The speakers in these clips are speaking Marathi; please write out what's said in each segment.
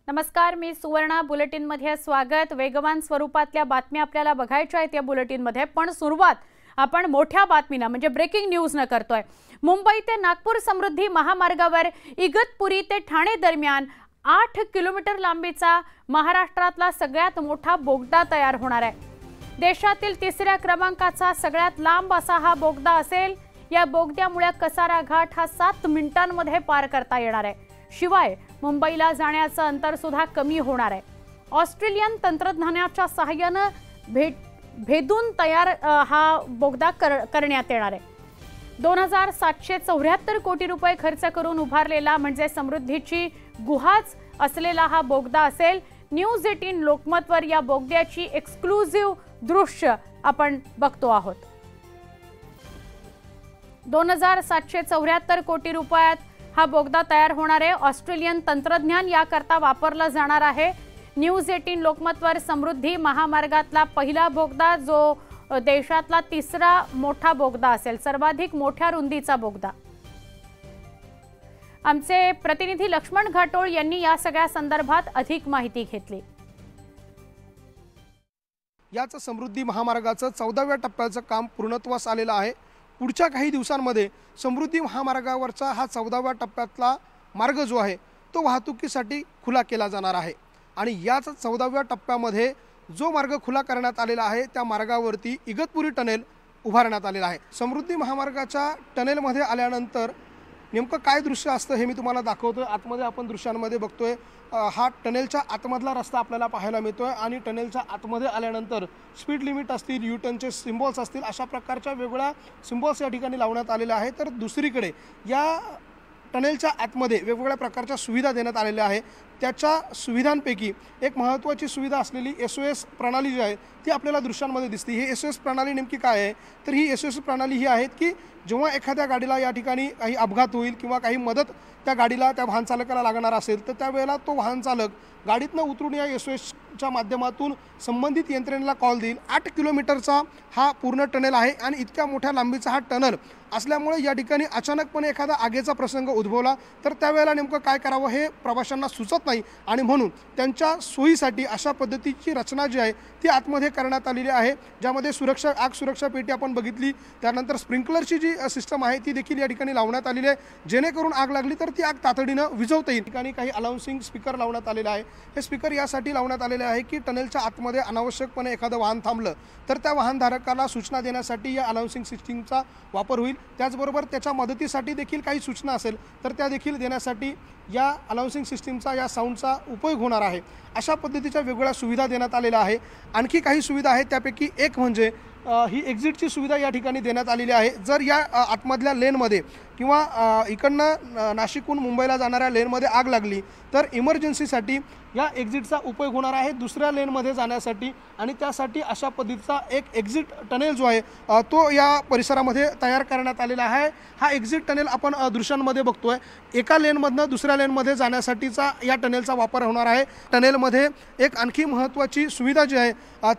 नमस्कार, मी सुवर्णा. बुलेटिन मध्ये स्वागत. वेगवान स्वरूपातल्या बातम्या आपल्याला बघायच्या आहेत या बुलेटिन मध्ये, पण सुरुवात आपण मोठ्या बातमीना म्हणजे ब्रेकिंग न्यूज न करतोय. मुंबई ते नागपूर समृद्धी महामार्गावर इगतपुरी ते ठाणे दरम्यान 8 किलोमीटर लांबीचा महाराष्ट्रातला सगळ्यात मोठा बोगदा तयार होणार आहे. देशातील 3ऱ्या क्रमांकाचा सगळ्यात लांब असा हा बोगदा असेल. या बोगद्यामुळे कसारा घाट हा 7 मिनिटांमध्ये पार करता येणार आहे. शिवाय मुंबईला जाण्याचं अंतर सुद्धा कमी होणार आहे. ऑस्ट्रेलियन तंत्रज्ञानाच्या सहाय्याने भेदून तयार हा बोगदा करण्यात येणार आहे. 2774 कोटी रुपये खर्च करून उभारलेला म्हणजे समृद्धीची गुहाच असलेला हा बोगदा असेल. न्यूज 18 लोकमतवर या बोगद्याची एक्सक्लुझिव्ह दृश्य आपण बघतो आहोत. 2774 कोटी रुपयात हा बोगदा तयार होणार आहे. ऑस्ट्रेलियन तंत्रज्ञान याकरता वापरलं जाणार आहे. न्यूज 18 लोकमतवर समृद्धी महामार्गातला पहिला बोगदा जो देशातला 3रा मोठा बोगदा असेल, सर्वाधिक मोठ्या रुंदीचा बोगदा. आमचे प्रतिनिधी लक्ष्मण घाटोळ यांनी या सगळ्या संदर्भात अधिक माहिती घेतली. याच समृद्धी महामार्गाचं 14व्या टप्प्याचं काम पूर्णत्वास आलेलं आहे. पुढच्या काही दिवसांमध्ये समृद्धी महामार्गावरचा हा 14व्या टप्प्यातला मार्ग जो आहे तो वाहतुकीसाठी खुला केला जाणार आहे. आणि याच 14व्या टप्प्यामध्ये जो मार्ग खुला करण्यात आलेला आहे त्या मार्गावरती इगतपुरी टनेल उभारण्यात आलेला आहे. समृद्धी महामार्गाच्या टनेलमध्ये आल्यानंतर नेमकं काय दृश्य असतं हे मी तुम्हाला दाखवतोय. आतमध्ये आपण दृश्यांमध्ये बघतोय हा टनेलच्या आतमधला रस्ता आपल्याला पाहायला मिळतोय. आणि टनेलच्या आतमध्ये आल्यानंतर स्पीड लिमिट असतील, यूटर्नचे सिम्बॉल्स असतील, अशा प्रकारच्या वेगवेगळ्या सिम्बॉल्स या ठिकाणी लावण्यात आलेल्या आहेत. तर दुसरीकडे या टनेलच्या आतमध्ये वेगवेगळ्या प्रकारच्या सुविधा देण्यात आलेल्या आहे. त्याच्या सुविधांपैकी एक महत्त्वाची सुविधा असलेली SOS प्रणाली जी आहे ती आपल्याला दृश्यांमध्ये दिसते. ही SOS प्रणाली नेमकी काय आहे तर ही SOS प्रणाली ही आहेत की जेव्हा एखाद्या गाडीला या ठिकाणी काही अपघात होईल किंवा काही मदत त्या गाडीला त्या वाहन चालकाला लागणार असेल तर त्यावेळेला तो वाहन चालक गाडीतनं उतरून या SOSच्या माध्यमातून संबंधित यंत्रणेला कॉल देईल. 8 किलोमीटरचा हा पूर्ण टनेल आहे आणि इतक्या मोठ्या लांबीचा हा टनल असल्यामुळे या ठिकाणी अचानकपणे एखादा आगीचा प्रसंग उद्भवला तर त्यावेळेला नेमकं काय करावं हे प्रवाशांना सुचत नाही. आणि म्हणून त्यांच्या सोयीसाठी अशा पद्धतीची रचना जी आहे ती आतमध्ये करण्यात आलेली आहे. ज्यामध्ये आग सुरक्षा पेटी आपण बघितली, त्यानंतर स्प्रिंकलरची जी सिस्टम आहे ती देखील या ठिकाणी लावण्यात आलेली आहे. जेणेकरून आग लागली तर ती आग तातडीनं विझवता येईल. ठिकाणी काही अनाउन्सिंग स्पीकर लावण्यात आलेला आहे. हे स्पीकर यासाठी लावण्यात आलेले आहे की टनेलच्या आतमध्ये अनावश्यकपणे एखादं वाहन थांबलं तर त्या वाहनधारकाला सूचना देण्यासाठी या अनाउन्सिंग सिस्टीमचा वापर होईल. त्याचबरोबर त्याच्या मदतीसाठी देखील काही सूचना असेल तर त्या देखील देण्यासाठी या अनाउन्सिंग सिस्टीमचा या साऊंडचा उपयोग होणार आहे. अशा पद्धतीच्या वेगवेगळ्या सुविधा देण्यात आलेल्या आहे. आणखी काही सुविधा आहेत त्यापैकी एक म्हणजे ही एक्झिटची सुविधा या ठिकाणी देण्यात आलेली आहे. जर या आतमधल्या लेनमध्ये किंवा इकडनं नाशिकहून मुंबईला जाणाऱ्या लेनमध्ये आग लागली तर इमर्जन्सीसाठी या एक्झिटचा उपयोग होणार आहे दुसऱ्या लेनमध्ये जाण्यासाठी. आणि त्यासाठी अशा पद्धतीचा एक एक्झिट टनेल जो आहे तो या परिसरामध्ये तयार करण्यात आलेला आहे. हा एक्झिट टनेल आपण दृश्यांमध्ये बघतोय. एका लेनमधनं दुसऱ्या लेनमध्ये जाण्यासाठीचा या टनेलचा वापर होणार आहे. टनेलमध्ये एक आणखी महत्त्वाची सुविधा जी आहे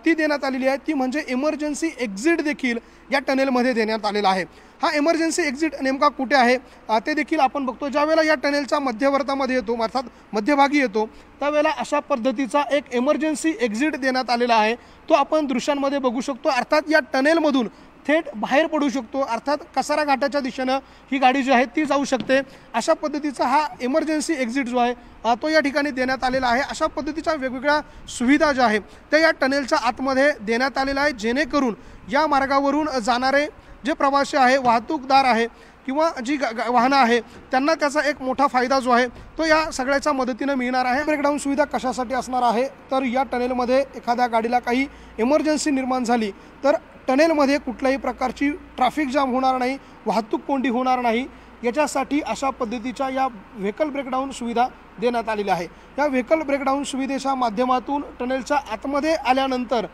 ती देण्यात आलेली आहे ती म्हणजे इमर्जन्सी एक्झिट देखील या टनेलमध्ये देण्यात आलेला आहे. हा इमर्जन्सी एक्झिट नेमका कुठे आहे ते देखील आपण बघतो. ज्यावेळेला या टनेलच्या मध्यवर्तामध्ये येतो अर्थात मध्यभागी येतो त्यावेळेला अशा पद्धतीचा एक इमर्जन्सी एक्झिट देण्यात आलेला आहे. तो आपण दृश्यांमध्ये बघू शकतो. अर्थात या टनेलमधून थेट बाहेर पडू शकतो. अर्थात कसारा घाटाच्या दिशेनं ही गाडी जी आहे ती जाऊ शकते. अशा पद्धतीचा हा इमर्जन्सी एक्झिट जो आहे तो या ठिकाणी देण्यात आलेला आहे. अशा पद्धतीच्या वेगवेगळ्या सुविधा ज्या आहेत त्या या टनेलच्या आतमध्ये देण्यात आलेल्या आहे. जेणेकरून या मार्गावरून जाणारे जे प्रवासी आहे, वाहतूकदार आहे किंवा जी वाहनं आहे त्यांना त्याचा एक मोठा फायदा जो आहे तो या सगळ्याच्या मदतीनं मिळणार आहे. ब्रेकडाऊन सुविधा कशासाठी असणार आहे तर या टनेलमध्ये एखाद्या गाडीला काही इमर्जन्सी निर्माण झाली तर टनेलमध्ये कुठल्याही प्रकारची ट्रॅफिक जाम होणार नाही, वाहतूक कोंडी होणार नाही. याच्यासाठी अशा पद्धतीच्या या व्हेकल ब्रेकडाऊन सुविधा देण्यात आलेल्या आहे. या व्हेकल ब्रेकडाऊन सुविधेच्या माध्यमातून टनेलच्या आतमध्ये आल्यानंतर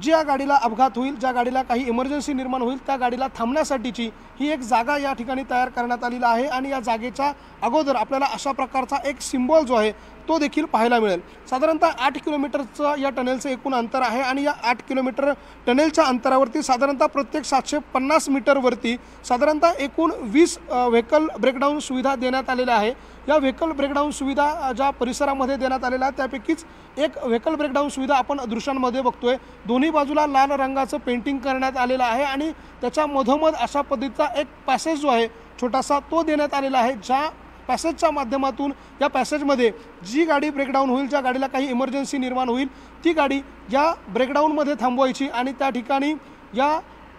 ज्या गाडीला अपघात होईल, ज्या गाडीला काही इमर्जन्सी निर्माण होईल त्या गाडीला थांबण्यासाठीची ही एक जागा या ठिकाणी तयार करण्यात आलेली आहे. आणि या जागेच्या अगोदर आपल्याला अशा प्रकारचा एक सिम्बॉल जो आहे तो देखील पाहायला मिळेल। साधारणतः 8 किलोमीटरचं या टनेलचं एकूण अंतर आहे आणि या 8 किलोमीटर टनेलच्या अंतरावरती साधारणतः प्रत्येक 750 मीटरवरती साधारणतः एकूण 20 व्हेकल ब्रेकडाऊन सुविधा देण्यात आलेल्या आहे। या व्हेकल ब्रेकडाऊन सुविधा ज्या परिसरामध्ये देण्यात आलेल्या आहेत त्यापैकीच एक व्हेकल ब्रेकडाऊन सुविधा आपण दृश्यांमध्ये बघतोय। दोन्ही बाजूला लाल रंगाचं पेंटिंग करण्यात आलेलं आहे आणि त्याच्या मधोमध अशा पद्धतीचा एक पॅसेज जो आहे छोटासा तो देण्यात आलेला आहे। ज्या पॅसेजच्या माध्यमातून या पॅसेजमध्ये जी गाडी ब्रेकडाऊन होईल, ज्या गाडीला काही इमर्जन्सी निर्माण होईल ती गाडी या ब्रेकडाऊनमध्ये थांबवायची आणि त्या ठिकाणी या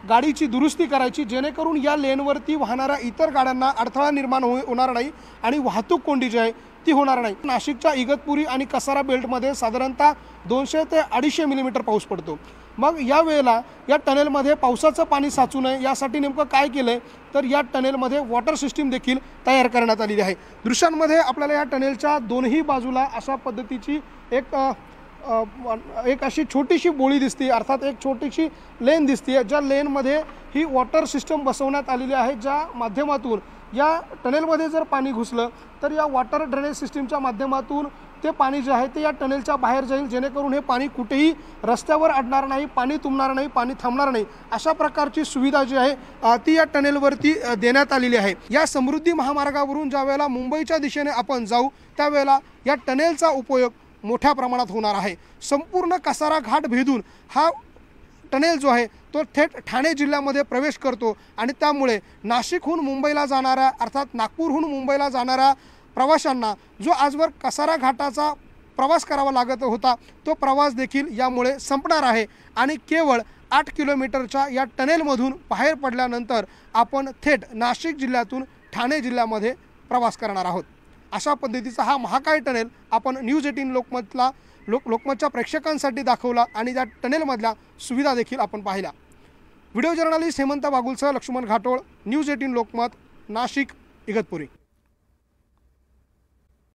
गाडीची दुरुस्ती करायची, जेणेकरून या लेनवरती वाहणाऱ्या इतर गाड्यांना अडथळा निर्माण होणार नाही आणि वाहतूक कोंडी जी आहे ती होणार नाही। नाशिकच्या इगतपुरी आणि कसारा बेल्टमध्ये साधारणतः 200 ते 250 मिलीमीटर पाऊस पडतो। मग या वेळेला या टनेलमध्ये पावसाचं पाणी साचू नये यासाठी नेमकं काय केलंय तर या टनेलमध्ये वॉटर सिस्टीम देखील तयार करण्यात आलेली आहे। दृश्यांमध्ये आपल्याला या टनेलच्या दोन्ही बाजूला अशा पद्धतीची एक अशी छोटीशी बोळी दिसते, अर्थात एक छोटीशी लेन दिसते, ज्या लेनमध्ये ही वॉटर सिस्टम बसवण्यात आलेली आहे, ज्या माध्यमातून या टनेलमध्ये जर पाणी घुसलं तर या वॉटर ड्रेनेज सिस्टीमच्या माध्यमातून ते पाणी जे आहे ते या टनेलच्या बाहेर जाईल, जेणेकरून हे पाणी कुठेही रस्त्यावर अडणार नाही, पाणी तुंबणार नाही, पाणी थांबणार नाही, अशा प्रकारची सुविधा जी आहे ती या टनेलवरती देण्यात आलेली आहे। या समृद्धी महामार्गावरून ज्या वेळेला मुंबईच्या दिशेने आपण जाऊ त्यावेळेला या टनेलचा उपयोग मोठ्या प्रमाणात होणार आहे। संपूर्ण कसारा घाट भेदून हा टनेल जो आहे तो थेट ठाणे जिल्ह्यामध्ये प्रवेश करतो आणि त्यामुळे नाशिकहून मुंबईला जाणाऱ्या अर्थात नागपूरहून मुंबईला जाणाऱ्या प्रवाशांना जो आजवर कसारा घाटाचा प्रवास करावा लागत होता तो प्रवास देखील यामुळे संपणार आहे आणि केवळ 8 किलोमीटरच्या या टनेलमधून बाहेर पडल्यानंतर आपण थेट नाशिक जिल्ह्यातून ठाणे जिल्ह्यामध्ये प्रवास करणार आहोत। अशा पद्धतीचा हा महाकाय टनेल आपण न्यूज 18 लोकमतला लोकमतच्या प्रेक्षकांसाठी दाखवला आणि त्या टनेलमधल्या सुविधा देखील आपण पाहिल्या। व्हिडिओ जर्नलिस्ट हेमंत बागुलसह लक्ष्मण घाटोळ, न्यूज 18 लोकमत, नाशिक, इगतपुरी।